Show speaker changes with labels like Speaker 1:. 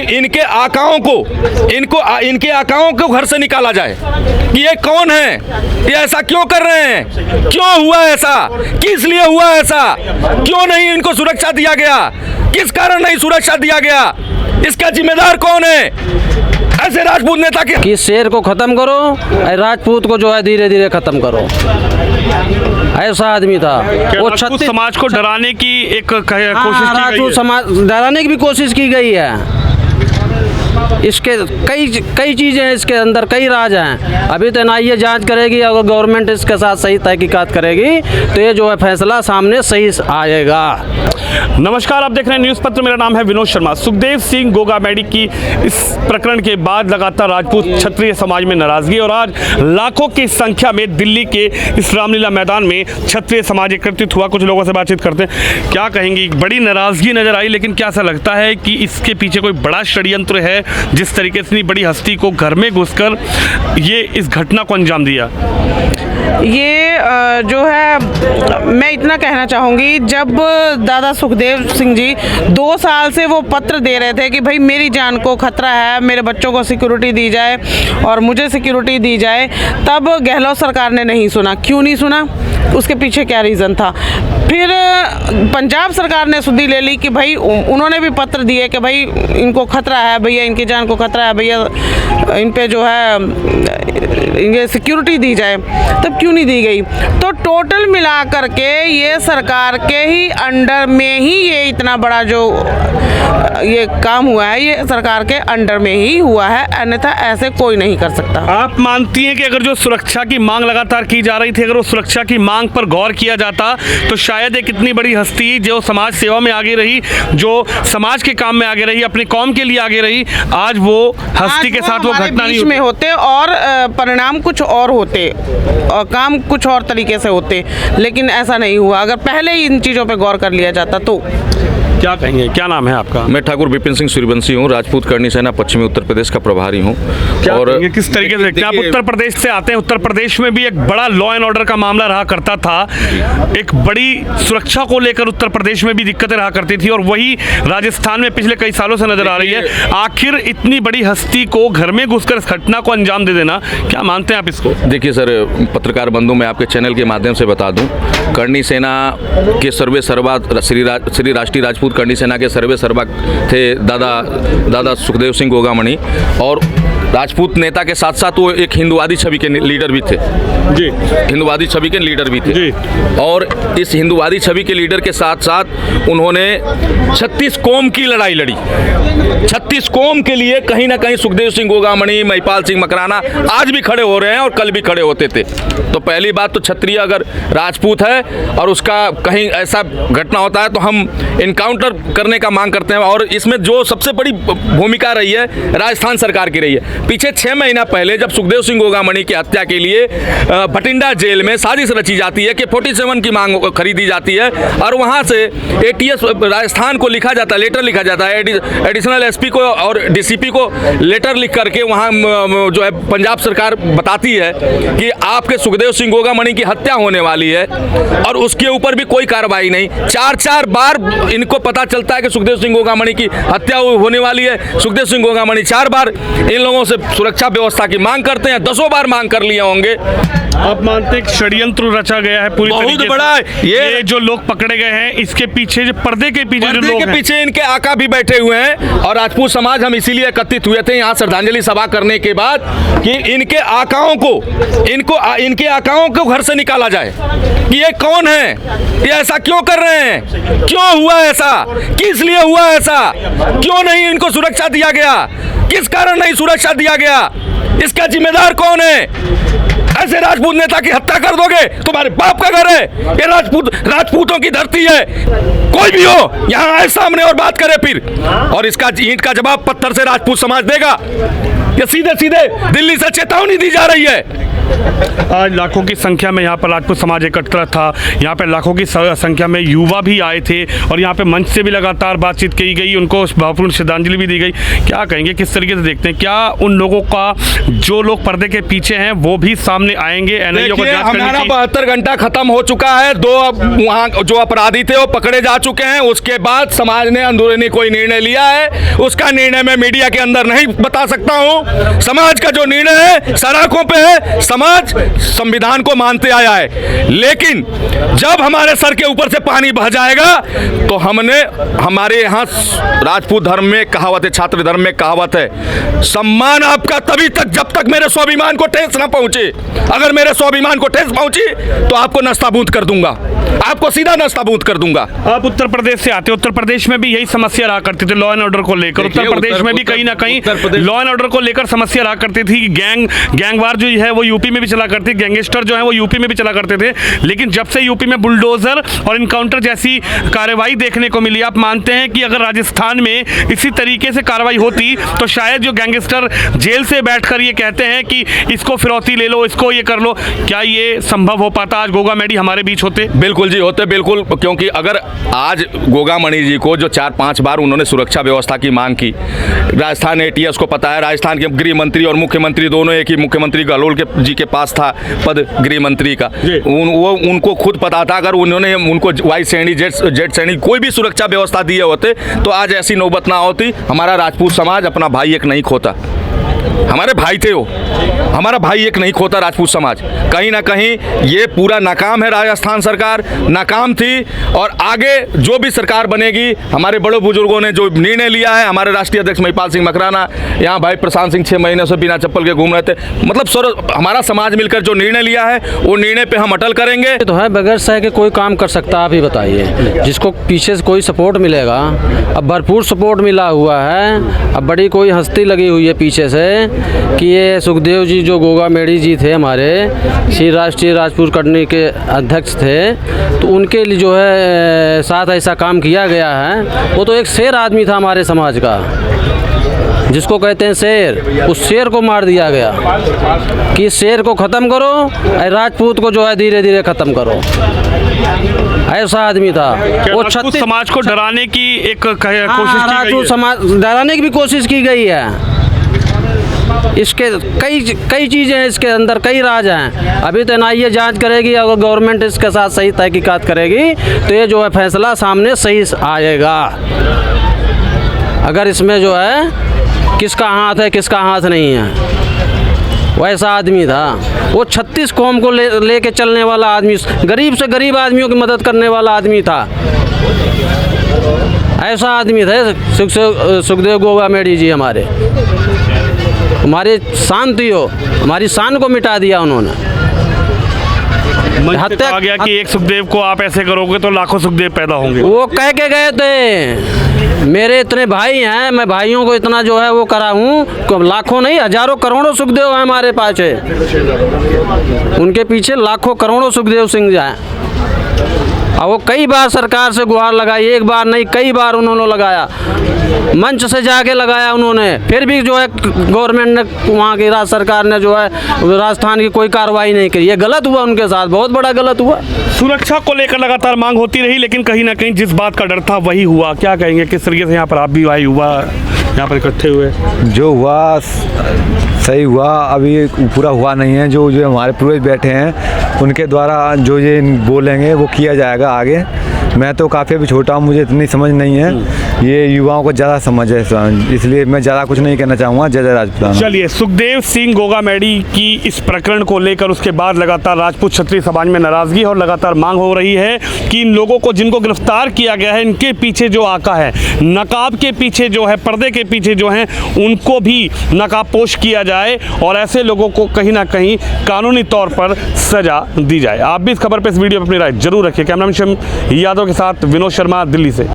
Speaker 1: इनके आकाओं को घर से निकाला जाए कि ये कौन है, ये ऐसा क्यों कर रहे हैं, क्यों हुआ ऐसा, किस लिए हुआ ऐसा, क्यों नहीं इनको सुरक्षा दिया गया, किस कारण नहीं सुरक्षा दिया गया, इसका जिम्मेदार कौन है। ऐसे राजपूत नेता के
Speaker 2: कि शेर को खत्म करो, राजपूत को जो है धीरे धीरे खत्म करो। ऐसा आदमी था वो।
Speaker 3: राजपूत समाज को डराने की एक कोशिश की गई
Speaker 2: राजपूत
Speaker 3: है।
Speaker 2: समाज डराने की भी कोशिश की गई है। इसके कई चीज़ें हैं, इसके अंदर कई राज हैं। अभी तो एनआईए जांच करेगी, अगर गवर्नमेंट इसके साथ सही तहकीकात करेगी तो ये जो है फैसला सामने सही आएगा।
Speaker 3: नमस्कार, आप देख रहे हैं न्यूज़ पत्र। मेरा नाम है विनोद शर्मा। सुखदेव सिंह गोगामैडी की इस प्रकरण के बाद लगातार राजपूत क्षत्रिय समाज में नाराजगी, और आज लाखों की संख्या में दिल्ली के इस रामलीला मैदान में क्षत्रिय समाज एकत्रित हुआ। कुछ लोगों से बातचीत करते हैं, क्या कहेंगी। बड़ी नाराजगी नजर आई, लेकिन क्या ऐसा लगता है कि इसके पीछे कोई बड़ा षड्यंत्र है, जिस तरीके से इतनी बड़ी हस्ती को घर में घुसकर ये इस घटना को अंजाम दिया।
Speaker 4: ये जो है, मैं इतना कहना चाहूँगी, जब दादा सुखदेव सिंह जी 2 साल से वो पत्र दे रहे थे कि भाई मेरी जान को खतरा है, मेरे बच्चों को सिक्योरिटी दी जाए और मुझे सिक्योरिटी दी जाए, तब गहलोत सरकार ने नहीं सुना। क्यों नहीं सुना, उसके पीछे क्या रीज़न था। फिर पंजाब सरकार ने सुधी ले ली कि भाई उन्होंने भी पत्र दिए कि भाई इनको खतरा है, भैया इनकी जान को खतरा है, भैया इन पे जो है इनके सिक्योरिटी दी जाए, तब क्यों नहीं दी गई। तो टोटल मिला करके ये सरकार के ही अंडर में ही ये इतना बड़ा जो ये काम हुआ है, ये सरकार के अंडर में ही हुआ है, अन्यथा ऐसे कोई नहीं कर सकता।
Speaker 3: आप मानती हैं कि अगर जो सुरक्षा की मांग लगातार की जा रही थी, अगर वो सुरक्षा की मांग पर गौर किया जाता तो शायद एक इतनी बड़ी हस्ती जो समाज सेवा में आगे रही, जो समाज के काम में आगे रही, अपनी कौम के लिए आगे रही, आज वो हस्ती के साथ वो घटना नहीं
Speaker 4: में होते और परिणाम कुछ और होते और काम कुछ और तरीके से होते, लेकिन ऐसा नहीं हुआ। अगर पहले ही इन चीज़ों पे गौर कर लिया जाता तो।
Speaker 3: क्या कहेंगे, क्या नाम है आपका।
Speaker 1: मैं ठाकुर विपिन सिंह सूर्यवंशी हूँ, राजपूत करनी सेना पश्चिमी उत्तर प्रदेश का प्रभारी हूँ।
Speaker 3: और किस तरीके से, क्या आप उत्तर प्रदेश से आते हैं। उत्तर प्रदेश में भी एक बड़ा लॉ एंड ऑर्डर का मामला रहा करता था, एक बड़ी सुरक्षा को लेकर उत्तर प्रदेश में भी दिक्कतें रहा करती थी, और वही राजस्थान में पिछले कई सालों से नजर आ रही है। आखिर इतनी बड़ी हस्ती को घर में घुसकर इस घटना को अंजाम दे देना, क्या मानते हैं आप इसको।
Speaker 1: देखिए सर, पत्रकार बंधु, मैं आपके चैनल के माध्यम से बता दूं, करनी सेना के सर्वे सर्वा श्री राष्ट्रीय राजपूत करनी सेना के सर्वे सर्वा थे दादा सुखदेव सिंह गोगामणि, और राजपूत नेता के साथ साथ वो एक हिंदुवादी छवि के लीडर भी थे
Speaker 3: जी।
Speaker 1: हिंदुवादी छवि के लीडर भी थे
Speaker 3: जी।
Speaker 1: और इस हिंदुवादी छवि के लीडर के साथ साथ उन्होंने 36 कौम की लड़ाई लड़ी। 36 कौम के लिए कहीं ना कहीं सुखदेव सिंह गोगामणि, महिपाल सिंह मकराना आज भी खड़े हो रहे हैं और कल भी खड़े होते थे। तो पहली बात तो क्षत्रिय अगर राजपूत है और उसका कहीं ऐसा घटना होता है तो हम इनकाउंटर करने का मांग करते हैं। और इसमें जो सबसे बड़ी भूमिका रही है राजस्थान सरकार की रही है। पीछे 6 महीना पहले जब सुखदेव सिंह गोगामणि की हत्या के लिए भटिंडा जेल में साजिश रची जाती है कि 47 की मांग खरीदी जाती है, और वहां से एटीएस राजस्थान को लिखा जाता है, लेटर लिखा जाता है, एडिशनल एसपी को और डीसीपी को लेटर लिख करके वहां जो है पंजाब सरकार बताती है कि आपके सुखदेव सिंह गोगामणि की हत्या होने वाली है, और उसके ऊपर भी कोई कार्रवाई नहीं। 4 बार इनको पता चलता है कि सुखदेव सिंह गोगामणि की हत्या होने वाली है। सुखदेव सिंह गोगामणि 4 बार इन लोगों से सुरक्षा व्यवस्था की मांग करते हैं, 10 बार मांग कर लिए होंगे।
Speaker 3: आप मानते हैं षड्यंत्र रचा गया है पूरी
Speaker 1: बहुत बड़ा है।
Speaker 3: ये जो लोग पकड़े गए हैं, इसके पीछे जो पर्दे के पीछे जो लोग हैं,
Speaker 1: पीछे इनके आका भी बैठे हुए हैं। और राजपूत समाज हम इसीलिए एकत्रित हुए थे यहाँ श्रद्धांजलि सभा करने के बाद कि इनके आकाओं को घर से निकाला जाए कि ये कौन है, ये ऐसा क्यों कर रहे हैं, क्यों हुआ ऐसा, किस लिए हुआ ऐसा, क्यों नहीं इनको सुरक्षा दिया गया, किस कारण नहीं सुरक्षा दिया गया, इसका जिम्मेदार कौन है। ऐसे राजपूत नेता की हत्या कर दोगे, तुम्हारे बाप का घर है, ये राजपूतों की धरती है। कोई भी हो यहाँ आए सामने और बात करे फिर, और इसका ईंट का जवाब पत्थर से राजपूत समाज देगा। ये सीधे सीधे दिल्ली से चेतावनी दी जा रही है।
Speaker 3: आज लाखों की संख्या में यहाँ पर राजपूत समाज एकत्र था, यहाँ पे लाखों की संख्या में युवा भी आए थे और यहाँ पे मंच से भी लगातार बातचीत की गई, उनको भावपूर्ण श्रद्धांजलि भी दी गई। क्या कहेंगे, किस तरीके से देखते हैं, क्या उन लोगों का जो लोग पर्दे के पीछे हैं वो भी सामने आएंगे? एनआईए को जांच करने
Speaker 1: हमारा
Speaker 3: की
Speaker 1: 72 घंटा खत्म हो चुका है। 2 वहाँ जो अपराधी थे वो पकड़े जा चुके हैं। उसके बाद समाज ने अंदरूनी कोई निर्णय लिया है, उसका निर्णय मैं मीडिया के अंदर नहीं बता सकता हूँ। समाज का जो निर्णय है सड़कों पे है, समाज संविधान को मानते आया है, लेकिन जब हमारे सर के ऊपर से पानी बह जाएगा तो हमारे यहाँ राजपूत धर्म में कहावत है, छात्र धर्म में कहावत है, सम्मान आपका तभी तक जब तक मेरे स्वाभिमान को ठेस ना पहुंचे। अगर मेरे स्वाभिमान को ठेस पहुंची तो आपको नस्ताबूद कर दूंगा, आपको सीधा नस्ताबूद कर दूंगा।
Speaker 3: आप उत्तर प्रदेश से आते, उत्तर प्रदेश में भी यही समस्या रहा करती थी लॉ एंड ऑर्डर को लेकर। उत्तर प्रदेश में भी कहीं ना कहीं लॉ एंड ऑर्डर को लेकर समस्या रहा करती थी। गैंगवार जो है वो यूपी में भी चला करती, गैंगस्टर जो है वो यूपी में भी चला करते थे। लेकिन जब से यूपी में बुलडोजर और इनकाउंटर जैसी कार्रवाई देखने को मिली, आप मानते हैं कि अगर राजस्थान में इसी तरीके से कार्रवाई होती तो शायद जो गैंगस्टर जेल से बैठकर ये कहते हैं कि इसको फिरौती ले लो, इसको ये कर लो, क्या ये संभव हो पाता आज गोगा मेडी हमारे बीच होते?
Speaker 1: बिल्कुल जी होते, बिल्कुल। क्योंकि अगर आज गोगा मणि जी को जो 4-5 बार उन्होंने सुरक्षा व्यवस्था की मांग की, राजस्थान एटीएस को पता है, राजस्थान के गृह मंत्री और मुख्यमंत्री दोनों एक ही मुख्यमंत्री गहलोत जी के पास था पद गृह मंत्री का, उनको खुद पता था। अगर उन्होंने उनको वाई श्रेणी जेड श्रेणी कोई भी सुरक्षा व्यवस्था दिए होते तो आज ऐसी नौबत ना होती। हमारा राजपूत समाज अपना भाई एक नहीं खोता, हमारे भाई थे वो, हमारा भाई एक नहीं खोता राजपूत समाज। कहीं ना कहीं ये पूरा नाकाम है, राजस्थान सरकार नाकाम थी और आगे जो भी सरकार बनेगी, हमारे बड़े बुजुर्गों ने जो निर्णय लिया है, हमारे राष्ट्रीय अध्यक्ष महिपाल सिंह मकराना, यहाँ भाई प्रशांत सिंह 6 महीने से बिना चप्पल के घूम रहे थे, मतलब हमारा समाज मिलकर जो निर्णय लिया है वो निर्णय पे हम अटल करेंगे।
Speaker 2: तो है बगैर सह के कोई काम कर सकता, आप ही बताइए। जिसको पीछे से कोई सपोर्ट मिलेगा, अब भरपूर सपोर्ट मिला हुआ है, अब बड़ी कोई हस्ती लगी हुई है पीछे से कि ये सुखदेव जी जो गोगा मेडी जी थे हमारे श्री राष्ट्रीय राजपूत करनी के अध्यक्ष थे, तो उनके लिए जो है साथ ऐसा काम किया गया है। वो तो एक शेर आदमी था हमारे समाज का, जिसको कहते हैं शेर, उस शेर को मार दिया गया कि इस शेर को ख़त्म करो और राजपूत को जो है धीरे धीरे ख़त्म करो। ऐसा आदमी था वो।
Speaker 3: राजपूत समाज को डराने की एक कोशिश की गई है।
Speaker 2: राजपूत समाज डराने की भी कोशिश की गई है। इसके कई चीज़ें हैं, इसके अंदर कई राज हैं। अभी तो एनआईए जांच करेगी, अगर गवर्नमेंट इसके साथ सही तहकीकात करेगी तो ये जो है फैसला सामने सही आएगा। अगर इसमें जो है किसका हाथ है किसका हाथ नहीं है, वैसा आदमी था वो। 36 कौम को लेके चलने वाला आदमी, गरीब से गरीब आदमियों की मदद करने वाला आदमी था। ऐसा आदमी थे सुखदेव गोगा मेडी जी हमारे। हमारी शान थी हो, हमारी शान को मिटा दिया उन्होंने।
Speaker 3: हत्या आ गया कि एक सुखदेव को आप ऐसे करोगे तो लाखों सुखदेव पैदा होंगे।
Speaker 2: वो कह के गए थे, मेरे इतने भाई हैं, मैं भाइयों को इतना जो है वो करा हूँ, लाखों नहीं हजारों करोड़ों सुखदेव हैं हमारे पास है। उनके पीछे लाखों करोड़ों सुखदेव सिंह हैं। और वो कई बार सरकार से गुहार लगाई, एक बार नहीं कई बार उन्होंने लगाया, मंच से जाके लगाया उन्होंने, फिर भी जो है गवर्नमेंट ने, वहाँ की राज्य सरकार ने जो है राजस्थान की कोई कार्रवाई नहीं की। ये गलत हुआ उनके साथ, बहुत बड़ा गलत हुआ।
Speaker 3: सुरक्षा को लेकर लगातार मांग होती रही, लेकिन कहीं ना कहीं जिस बात का डर था वही हुआ। क्या कहेंगे, किस तरीके से यहाँ पर आप भी भाई हुआ, यहाँ पर इकट्ठे हुए?
Speaker 5: जो हुआ सही हुआ, अभी पूरा हुआ नहीं है। जो हमारे पूर्वज बैठे हैं उनके द्वारा जो ये बोलेंगे वो किया जाएगा आगे। मैं तो काफ़ी अभी छोटा हूँ, मुझे इतनी समझ नहीं है, ये युवाओं को ज़्यादा समझ है, इसलिए मैं ज़्यादा कुछ नहीं कहना चाहूँगा। जय जय राजपूत।
Speaker 3: चलिए, सुखदेव सिंह गोगा मेडी की इस प्रकरण को लेकर उसके बाद लगातार राजपूत क्षत्रिय समाज में नाराज़गी और लगातार मांग हो रही है कि इन लोगों को जिनको गिरफ्तार किया गया है, इनके पीछे जो आका है, नकाब के पीछे जो है, पर्दे के पीछे जो हैं, उनको भी नकाबपोश किया जाए और ऐसे लोगों को कहीं ना कहीं कानूनी तौर पर सजा दी जाए। आप भी इस खबर पर, इस वीडियो पर अपनी राय जरूर रखिए। कैमरामैन यादव के साथ विनोद शर्मा, दिल्ली से।